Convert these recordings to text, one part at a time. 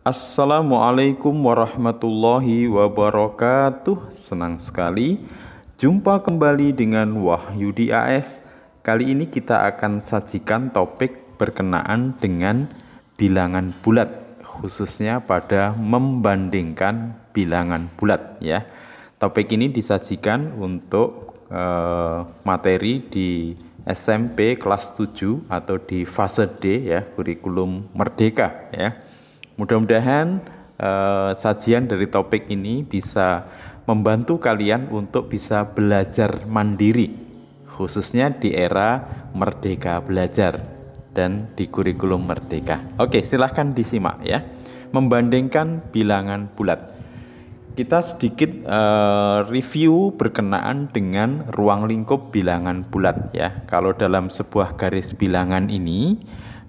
Assalamualaikum warahmatullahi wabarakatuh. Senang sekali jumpa kembali dengan Wahyudi AS. Kali ini kita akan sajikan topik berkenaan dengan bilangan bulat, khususnya pada membandingkan bilangan bulat ya. Topik ini disajikan untuk materi di SMP kelas 7 atau di fase D ya, kurikulum merdeka ya. Mudah-mudahan sajian dari topik ini bisa membantu kalian untuk bisa belajar mandiri, khususnya di era merdeka belajar dan di kurikulum merdeka. Oke, silahkan disimak ya. Membandingkan bilangan bulat. Kita sedikit review berkenaan dengan ruang lingkup bilangan bulat ya. Kalau dalam sebuah garis bilangan ini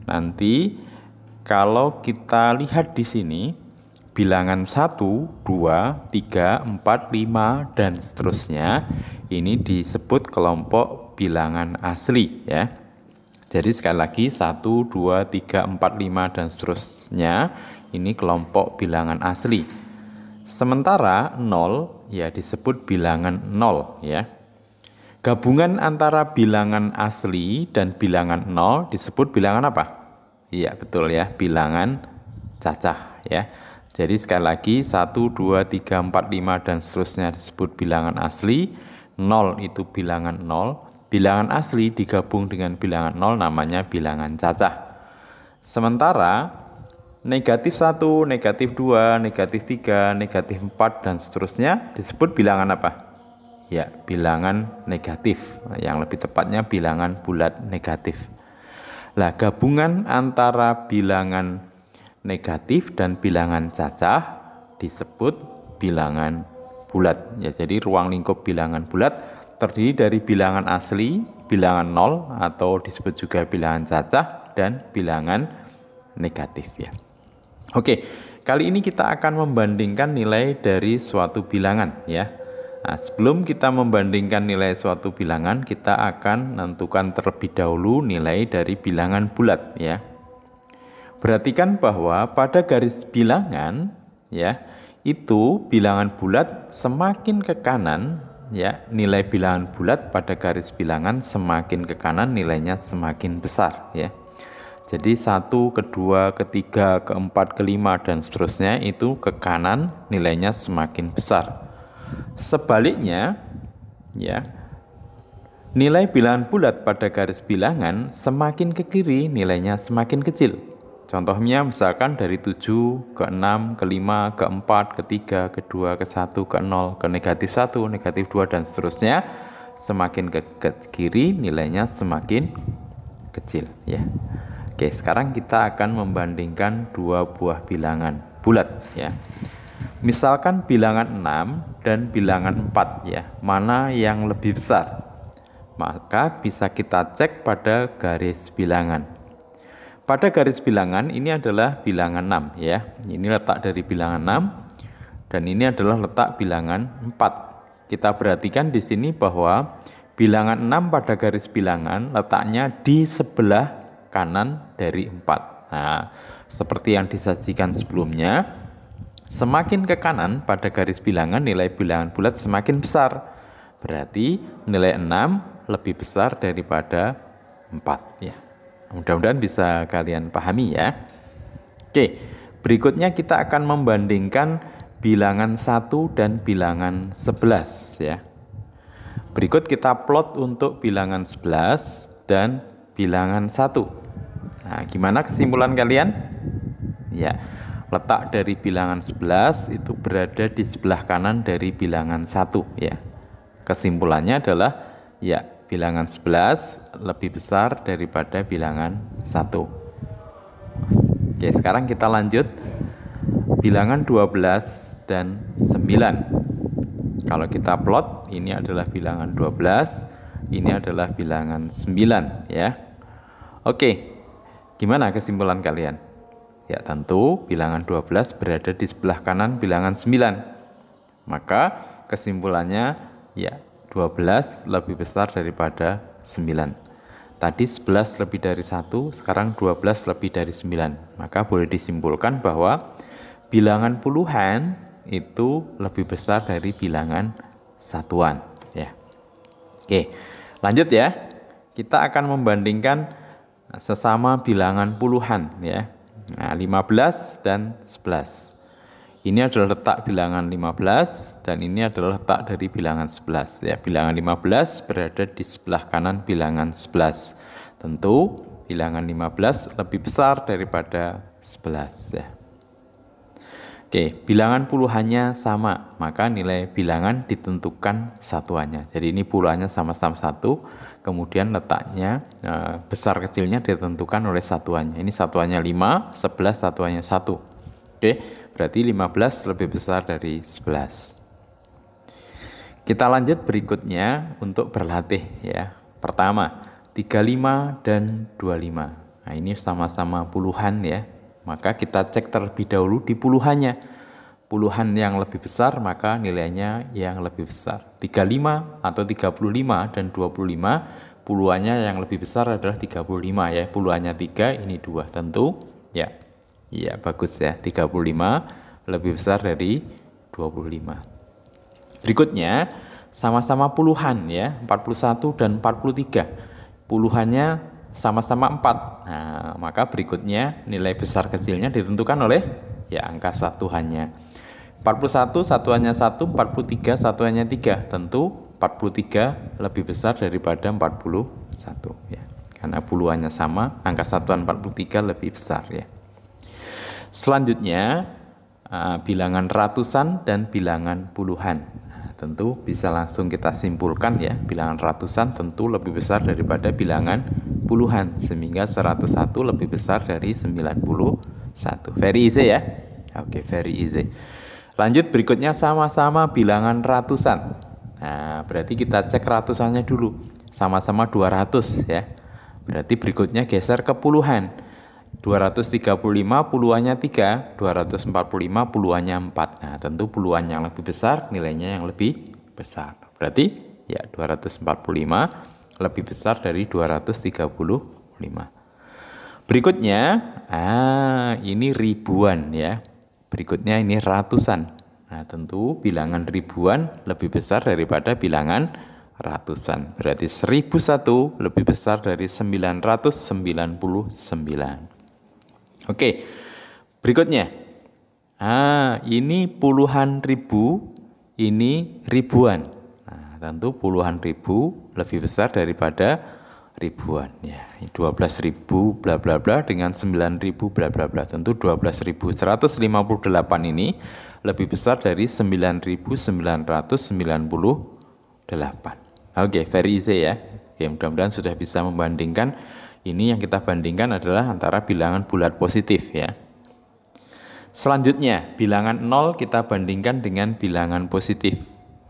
nanti kalau kita lihat di sini, bilangan 1, 2, 3, 4, 5, dan seterusnya, ini disebut kelompok bilangan asli ya. Jadi sekali lagi 1, 2, 3, 4, 5, dan seterusnya, ini kelompok bilangan asli. Sementara 0 ya disebut bilangan 0 ya. Gabungan antara bilangan asli dan bilangan 0 disebut bilangan apa? Iya betul ya, bilangan cacah ya. Jadi sekali lagi 1, 2, 3, 4, 5 dan seterusnya disebut bilangan asli. 0 itu bilangan 0. Bilangan asli digabung dengan bilangan 0 namanya bilangan cacah. Sementara negatif 1, negatif 2, negatif 3, negatif 4 dan seterusnya disebut bilangan apa? Ya, bilangan negatif. Yang lebih tepatnya bilangan bulat negatif. Nah, gabungan antara bilangan negatif dan bilangan cacah disebut bilangan bulat. Ya, jadi ruang lingkup bilangan bulat terdiri dari bilangan asli, bilangan 0 atau disebut juga bilangan cacah dan bilangan negatif ya. Oke, kali ini kita akan membandingkan nilai dari suatu bilangan ya. Nah, sebelum kita membandingkan nilai suatu bilangan, kita akan menentukan terlebih dahulu nilai dari bilangan bulat ya. Perhatikan bahwa pada garis bilangan ya, itu bilangan bulat semakin ke kanan ya, nilai bilangan bulat pada garis bilangan semakin ke kanan nilainya semakin besar ya. Jadi 1, kedua, ketiga, keempat, kelima dan seterusnya itu ke kanan nilainya semakin besar. Sebaliknya ya, nilai bilangan bulat pada garis bilangan semakin ke kiri nilainya semakin kecil. Contohnya misalkan dari 7 ke 6 ke 5 ke 4 ke 3 ke 2 ke 1 ke 0 ke negatif 1 negatif 2 dan seterusnya, semakin ke kiri nilainya semakin kecil ya. Oke, sekarang kita akan membandingkan dua buah bilangan bulat ya. Misalkan bilangan 6 dan bilangan 4 ya, mana yang lebih besar? Maka bisa kita cek pada garis bilangan. Pada garis bilangan ini adalah bilangan 6 ya. Ini letak dari bilangan 6 dan ini adalah letak bilangan 4. Kita perhatikan di sini bahwa bilangan 6 pada garis bilangan letaknya di sebelah kanan dari 4. Nah, seperti yang disajikan sebelumnya, semakin ke kanan pada garis bilangan nilai bilangan bulat semakin besar. Berarti nilai 6 lebih besar daripada 4 ya. Mudah-mudahan bisa kalian pahami ya. Oke, berikutnya kita akan membandingkan bilangan 1 dan bilangan 11 ya. Berikut kita plot untuk bilangan 11 dan bilangan 1. Nah, gimana kesimpulan kalian? Ya, letak dari bilangan 11 itu berada di sebelah kanan dari bilangan 1 ya. Kesimpulannya adalah ya, bilangan 11 lebih besar daripada bilangan 1. Oke, sekarang kita lanjut bilangan 12 dan 9. Kalau kita plot, ini adalah bilangan 12, ini adalah bilangan 9 ya. Oke, gimana kesimpulan kalian? Ya tentu bilangan 12 berada di sebelah kanan bilangan 9. Maka kesimpulannya ya 12 lebih besar daripada 9. Tadi 11 lebih dari 1, sekarang 12 lebih dari 9. Maka boleh disimpulkan bahwa bilangan puluhan itu lebih besar dari bilangan satuan ya. Oke, lanjut ya. Kita akan membandingkan sesama bilangan puluhan ya. Nah, 15 dan 11. Ini adalah letak bilangan 15 dan ini adalah letak dari bilangan 11 ya. Bilangan 15 berada di sebelah kanan bilangan 11. Tentu bilangan 15 lebih besar daripada 11 ya. Oke, bilangan puluhannya sama, maka nilai bilangan ditentukan satuannya. Jadi ini puluhannya sama-sama 1, kemudian letaknya besar kecilnya ditentukan oleh satuannya. Ini satuannya 5, 11 satuannya 1. Oke, berarti 15 lebih besar dari 11. Kita lanjut berikutnya untuk berlatih ya. Pertama, 35 dan 25. Nah, ini sama-sama puluhan ya. Maka kita cek terlebih dahulu di puluhannya. Puluhan yang lebih besar maka nilainya yang lebih besar. 35 atau 35 dan 25, puluhannya yang lebih besar adalah 35 ya. Puluhannya 3, ini 2 tentu ya. Iya, bagus ya. 35 lebih besar dari 25. Berikutnya sama-sama puluhan ya, 41 dan 43. Puluhannya sama-sama 4. Nah, maka berikutnya nilai besar kecilnya ditentukan oleh ya angka satuannya. 41 satuannya 1, 43 satuannya 3. Tentu 43 lebih besar daripada 41 ya. Karena puluhannya sama, angka satuan 43 lebih besar ya. Selanjutnya bilangan ratusan dan bilangan puluhan. Tentu bisa langsung kita simpulkan ya, bilangan ratusan tentu lebih besar daripada bilangan puluhan, sehingga 101 lebih besar dari 91. Very easy ya. Oke, very easy. Lanjut berikutnya sama-sama bilangan ratusan. Nah, berarti kita cek ratusannya dulu. Sama-sama 200 ya. Berarti berikutnya geser ke puluhan. 235 puluhannya 3, 245 puluhannya 4. Nah, tentu puluhan yang lebih besar nilainya yang lebih besar. Berarti ya 245 lebih besar dari 235. Berikutnya, ini ribuan ya. Berikutnya ini ratusan. Nah, tentu bilangan ribuan lebih besar daripada bilangan ratusan. Berarti 1001 lebih besar dari 999. Oke, berikutnya. Ini puluhan ribu, ini ribuan. Nah, tentu puluhan ribu lebih besar daripada ribuan. Ya, 12.000 bla bla bla dengan 9.000 bla bla bla. Tentu 12.158 ini lebih besar dari 9.998. Oke, very easy ya. Oke, mudah-mudahan sudah bisa membandingkan. Ini yang kita bandingkan adalah antara bilangan bulat positif ya. Selanjutnya, bilangan 0 kita bandingkan dengan bilangan positif.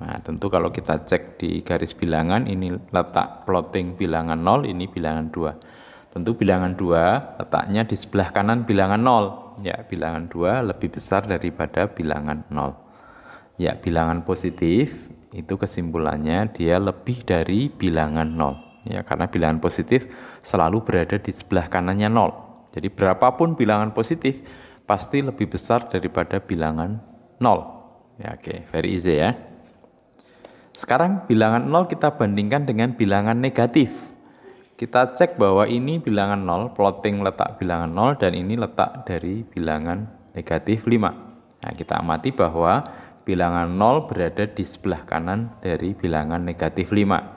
Nah, tentu kalau kita cek di garis bilangan, ini letak plotting bilangan 0, ini bilangan 2. Tentu bilangan 2 letaknya di sebelah kanan bilangan 0. Ya, bilangan 2 lebih besar daripada bilangan 0. Ya, bilangan positif itu kesimpulannya dia lebih dari bilangan 0. Ya, karena bilangan positif selalu berada di sebelah kanannya 0. Jadi berapapun bilangan positif pasti lebih besar daripada bilangan 0. Ya, oke, very easy ya. Sekarang bilangan 0 kita bandingkan dengan bilangan negatif. Kita cek bahwa ini bilangan 0, plotting letak bilangan 0 dan ini letak dari bilangan negatif 5. Nah, kita amati bahwa bilangan 0 berada di sebelah kanan dari bilangan negatif 5.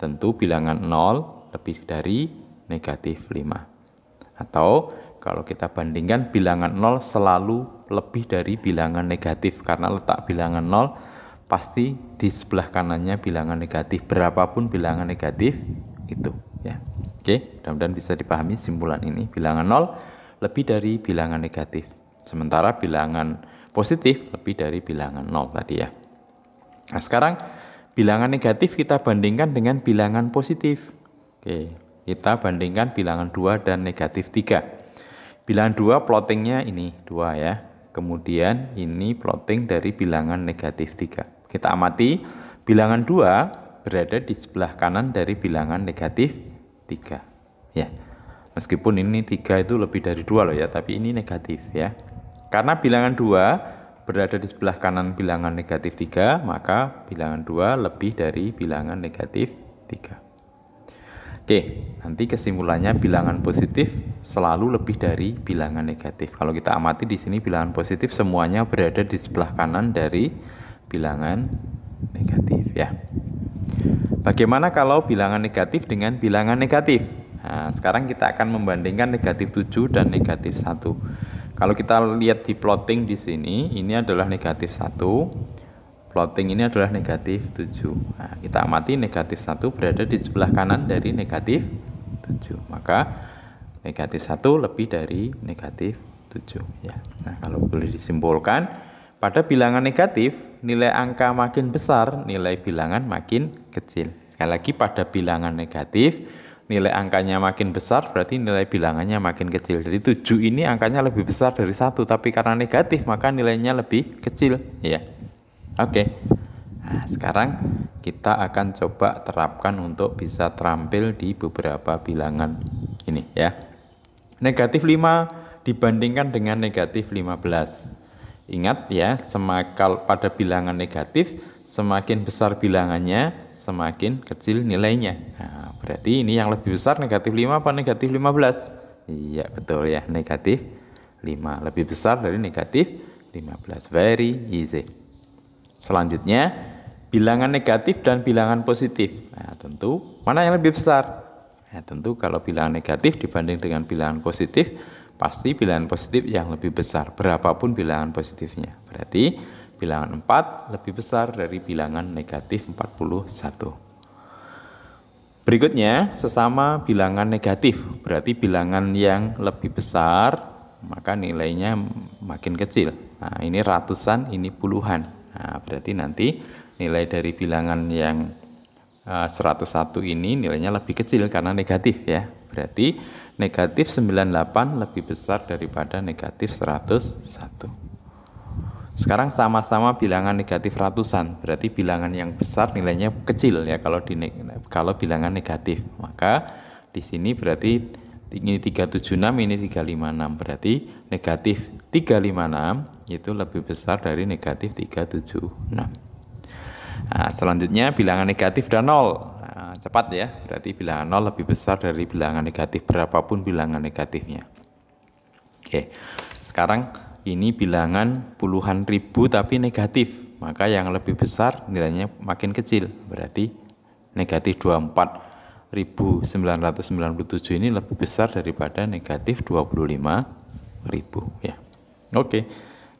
Tentu bilangan 0 lebih dari negatif 5. Atau kalau kita bandingkan bilangan 0 selalu lebih dari bilangan negatif karena letak bilangan 0 pasti di sebelah kanannya bilangan negatif, berapapun bilangan negatif itu ya. Oke, mudah-mudahan bisa dipahami simpulan ini. Bilangan 0 lebih dari bilangan negatif. Sementara bilangan positif lebih dari bilangan 0 tadi ya. Nah, sekarang bilangan negatif kita bandingkan dengan bilangan positif. Oke, kita bandingkan bilangan 2 dan negatif 3. Bilangan 2 plottingnya ini 2 ya. Kemudian ini plotting dari bilangan negatif 3. Kita amati bilangan 2 berada di sebelah kanan dari bilangan negatif 3. Ya. Meskipun ini 3 itu lebih dari 2 loh ya, tapi ini negatif ya. Karena bilangan 2 berada di sebelah kanan bilangan negatif 3, maka bilangan 2 lebih dari bilangan negatif 3. Oke, nanti kesimpulannya bilangan positif selalu lebih dari bilangan negatif. Kalau kita amati di sini bilangan positif semuanya berada di sebelah kanan dari bilangan negatif ya. Bagaimana kalau bilangan negatif dengan bilangan negatif? Nah, sekarang kita akan membandingkan negatif 7 dan negatif 1. Kalau kita lihat di plotting di sini, ini adalah negatif 1, plotting ini adalah negatif 7. Nah, kita amati negatif 1 berada di sebelah kanan dari negatif 7. Maka negatif 1 lebih dari negatif 7 ya. Nah, kalau boleh disimpulkan, pada bilangan negatif nilai angka makin besar, nilai bilangan makin kecil. Sekali lagi, pada bilangan negatif nilai angkanya makin besar berarti nilai bilangannya makin kecil. Jadi 7 ini angkanya lebih besar dari 1, tapi karena negatif maka nilainya lebih kecil ya. Oke. Nah, sekarang kita akan coba terapkan untuk bisa terampil di beberapa bilangan ini ya. Negatif 5 dibandingkan dengan negatif 15. Ingat ya, pada bilangan negatif semakin besar bilangannya semakin kecil nilainya. Nah, berarti ini yang lebih besar negatif 5 apa negatif 15? Iya, betul ya, negatif 5 lebih besar dari negatif 15. Very easy. Selanjutnya, bilangan negatif dan bilangan positif. Nah, tentu mana yang lebih besar? Nah, tentu kalau bilangan negatif dibanding dengan bilangan positif, pasti bilangan positif yang lebih besar, berapapun bilangan positifnya. Berarti bilangan 4 lebih besar dari bilangan negatif 41. Berikutnya, sesama bilangan negatif, berarti bilangan yang lebih besar, maka nilainya makin kecil. Nah, ini ratusan, ini puluhan. Nah, berarti nanti nilai dari bilangan yang 101 ini nilainya lebih kecil karena negatif ya. Berarti negatif 98 lebih besar daripada negatif 101. Sekarang sama-sama bilangan negatif ratusan, berarti bilangan yang besar nilainya kecil ya kalau bilangan negatif. Maka di sini berarti ini 376, ini 356, berarti negatif 356 itu lebih besar dari negatif 376. Nah, selanjutnya bilangan negatif dan 0. Nah, cepat ya, berarti bilangan 0 lebih besar dari bilangan negatif berapapun bilangan negatifnya. Oke, sekarang ini bilangan puluhan ribu tapi negatif, maka yang lebih besar nilainya makin kecil, berarti negatif 24.997 ini lebih besar daripada negatif 25.000 ya. Oke,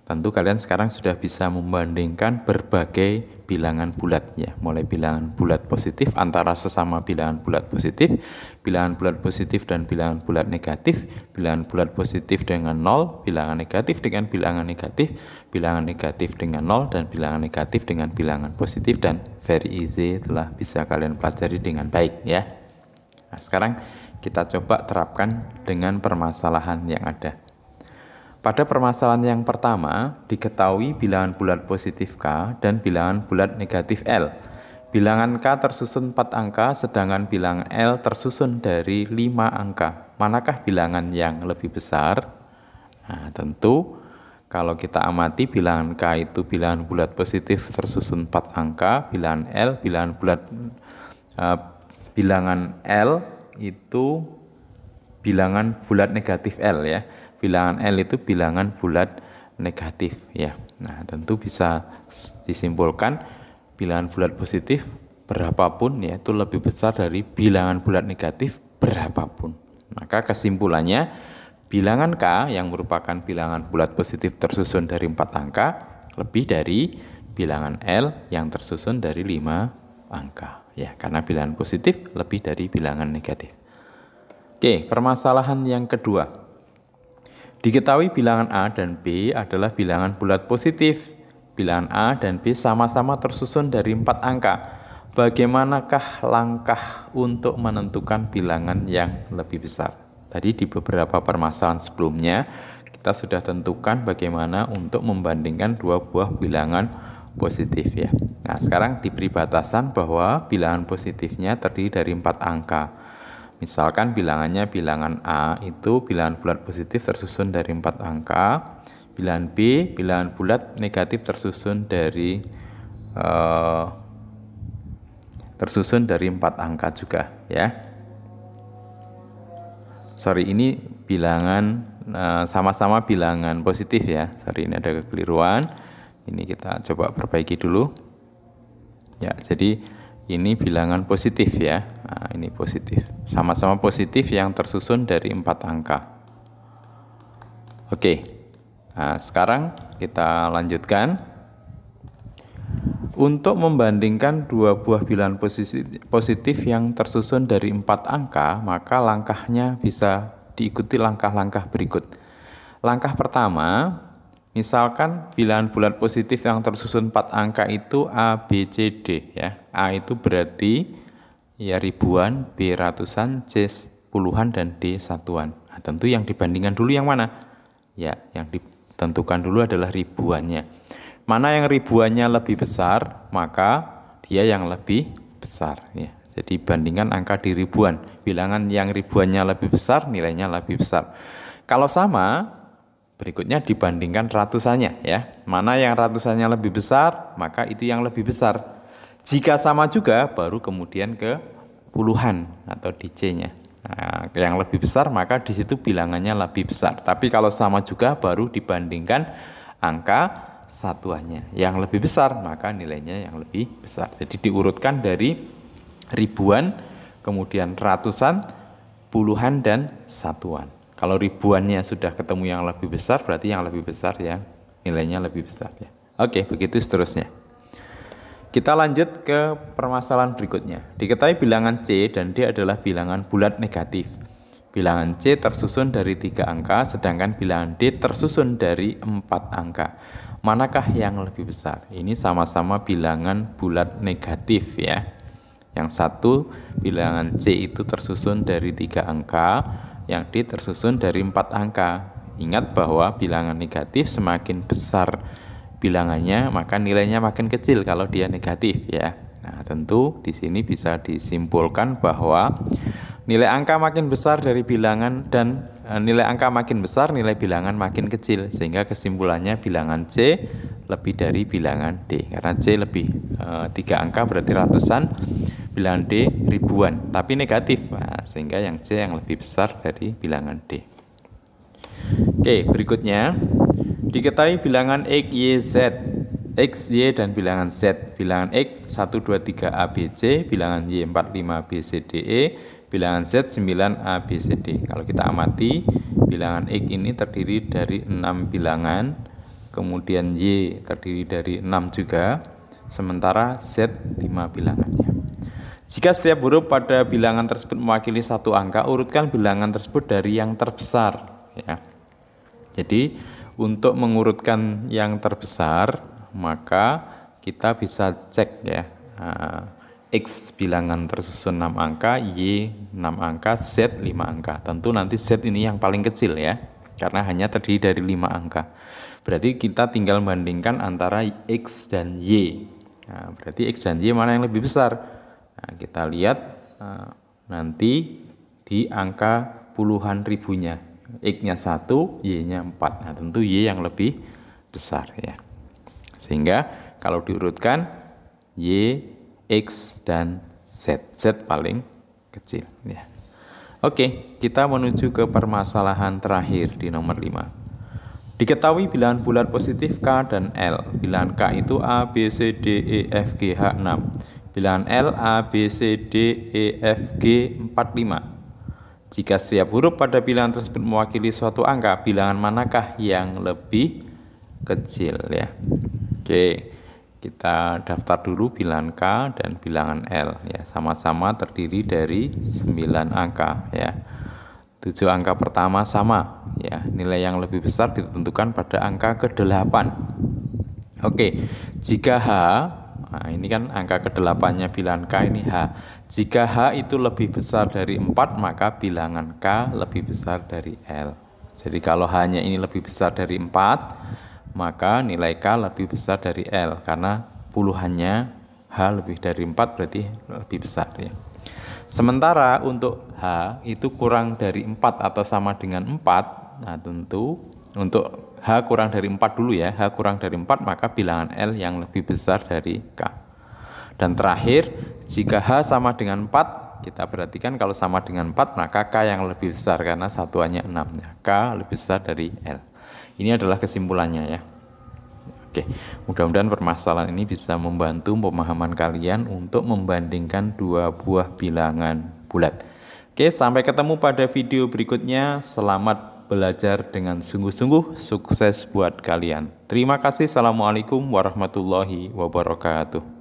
tentu kalian sekarang sudah bisa membandingkan berbagai bilangan bulat ya, mulai bilangan bulat positif antara sesama bilangan bulat positif, bilangan bulat positif dan bilangan bulat negatif, bilangan bulat positif dengan 0, bilangan negatif dengan bilangan negatif, bilangan negatif dengan 0, dan bilangan negatif dengan bilangan positif, dan very easy, telah bisa kalian pelajari dengan baik ya. Nah, sekarang kita coba terapkan dengan permasalahan yang ada. Pada permasalahan yang pertama, diketahui bilangan bulat positif K dan bilangan bulat negatif L. Bilangan K tersusun 4 angka, sedangkan bilangan L tersusun dari 5 angka. Manakah bilangan yang lebih besar? Nah, tentu kalau kita amati bilangan K itu bilangan bulat positif tersusun 4 angka, bilangan L itu bilangan bulat negatif L ya. Bilangan L itu bilangan bulat negatif ya. Nah, tentu bisa disimpulkan bilangan bulat positif berapapun ya itu lebih besar dari bilangan bulat negatif berapapun. Maka kesimpulannya bilangan K yang merupakan bilangan bulat positif tersusun dari 4 angka lebih dari bilangan L yang tersusun dari 5 angka ya, karena bilangan positif lebih dari bilangan negatif. Oke, permasalahan yang kedua. Diketahui bilangan A dan B adalah bilangan bulat positif. Bilangan A dan B sama-sama tersusun dari 4 angka. Bagaimanakah langkah untuk menentukan bilangan yang lebih besar? Tadi di beberapa permasalahan sebelumnya, kita sudah tentukan bagaimana untuk membandingkan dua buah bilangan positif ya. Nah, sekarang diberi batasan bahwa bilangan positifnya terdiri dari 4 angka. Misalkan bilangannya bilangan A itu bilangan bulat positif tersusun dari 4 angka, Bilangan B, bilangan bulat negatif tersusun dari 4 angka juga ya. Sorry, ini bilangan sama-sama bilangan positif ya. Sorry, ini ada kekeliruan. Ini kita coba perbaiki dulu. Ya, jadi ini bilangan positif ya. Nah, ini positif. Sama-sama positif yang tersusun dari 4 angka. Oke. Nah, sekarang kita lanjutkan. Untuk membandingkan dua buah bilangan positif yang tersusun dari 4 angka, maka langkahnya bisa diikuti langkah-langkah berikut. Langkah pertama, misalkan bilangan bulat positif yang tersusun 4 angka itu A, B, C, D ya. A itu berarti ya ribuan, B ratusan, C puluhan, dan D satuan. Nah, tentu yang dibandingkan dulu yang mana? Ya, yang ditentukan dulu adalah ribuannya. Mana yang ribuannya lebih besar, maka dia yang lebih besar ya. Jadi bandingkan angka di ribuan. Bilangan yang ribuannya lebih besar, nilainya lebih besar. Kalau sama, berikutnya dibandingkan ratusannya ya. Mana yang ratusannya lebih besar, maka itu yang lebih besar. Jika sama juga, baru kemudian ke puluhan atau di C-nya. Nah, yang lebih besar maka di situ bilangannya lebih besar. Tapi kalau sama juga, baru dibandingkan angka satuannya. Yang lebih besar maka nilainya yang lebih besar. Jadi diurutkan dari ribuan, kemudian ratusan, puluhan, dan satuan. Kalau ribuannya sudah ketemu yang lebih besar, berarti yang lebih besar ya nilainya lebih besar ya. Oke, begitu seterusnya. Kita lanjut ke permasalahan berikutnya. Diketahui bilangan C dan D adalah bilangan bulat negatif. Bilangan C tersusun dari 3 angka, sedangkan bilangan D tersusun dari 4 angka. Manakah yang lebih besar? Ini sama-sama bilangan bulat negatif ya. Yang satu bilangan C itu tersusun dari 3 angka, yang D tersusun dari 4 angka. Ingat bahwa bilangan negatif semakin besar bilangannya, maka nilainya makin kecil kalau dia negatif ya. Nah, tentu di sini bisa disimpulkan bahwa nilai angka makin besar dari bilangan dan nilai angka makin besar, nilai bilangan makin kecil, sehingga kesimpulannya bilangan C lebih dari bilangan D. Karena C lebih 3 angka berarti ratusan, bilangan D ribuan, tapi negatif. Nah, sehingga yang C yang lebih besar dari bilangan D. Oke, berikutnya diketahui bilangan X, Y, Z, X, Y, dan bilangan Z. Bilangan X 1, 2, 3, A, B, C, bilangan Y 4, 5, B, C, D, E, bilangan Z 9, A, B, C, D. Kalau kita amati, bilangan X ini terdiri dari 6 bilangan, kemudian Y terdiri dari 6 juga, sementara Z 5 bilangannya. Jika setiap huruf pada bilangan tersebut mewakili 1 angka, urutkan bilangan tersebut dari yang terbesar ya. Jadi untuk mengurutkan yang terbesar, maka kita bisa cek ya, X bilangan tersusun 6 angka, Y 6 angka, Z 5 angka. Tentu nanti Z ini yang paling kecil ya, karena hanya terdiri dari 5 angka. Berarti kita tinggal bandingkan antara X dan Y. Nah, berarti X dan Y mana yang lebih besar? Nah, kita lihat nanti di angka puluhan ribunya. X-nya 1, Y-nya 4. Nah, tentu Y yang lebih besar ya. Sehingga kalau diurutkan Y, X, dan Z. Z paling kecil ya. Oke, kita menuju ke permasalahan terakhir di nomor 5. Diketahui bilangan bulat positif K dan L. Bilangan K itu A, B, C, D, E, F, G, H 6. Bilangan L A, B, C, D, E, F, G 4, 5. Jika setiap huruf pada bilangan tersebut mewakili suatu angka, bilangan manakah yang lebih kecil ya? Oke, kita daftar dulu bilangan K dan bilangan L ya. Sama-sama terdiri dari 9 angka ya. 7 angka pertama sama ya. Nilai yang lebih besar ditentukan pada angka ke-8. Oke, jika H, nah ini kan angka ke-8-nya bilangan K ini H. Jika H itu lebih besar dari 4, maka bilangan K lebih besar dari L. Jadi kalau H-nya ini lebih besar dari 4, maka nilai K lebih besar dari L. Karena puluhannya H lebih dari 4 berarti lebih besar ya. Sementara untuk H itu kurang dari 4 atau sama dengan 4, nah tentu Untuk H kurang dari 4 dulu ya, H kurang dari 4 maka bilangan L yang lebih besar dari K. Dan terakhir, jika H sama dengan 4, kita perhatikan kalau sama dengan 4 maka K yang lebih besar karena satuannya 6 ya. K lebih besar dari L. Ini adalah kesimpulannya ya. Oke, mudah-mudahan permasalahan ini bisa membantu pemahaman kalian untuk membandingkan dua buah bilangan bulat. Oke, sampai ketemu pada video berikutnya. Selamat belajar dengan sungguh-sungguh, sukses buat kalian. Terima kasih. Assalamualaikum warahmatullahi wabarakatuh.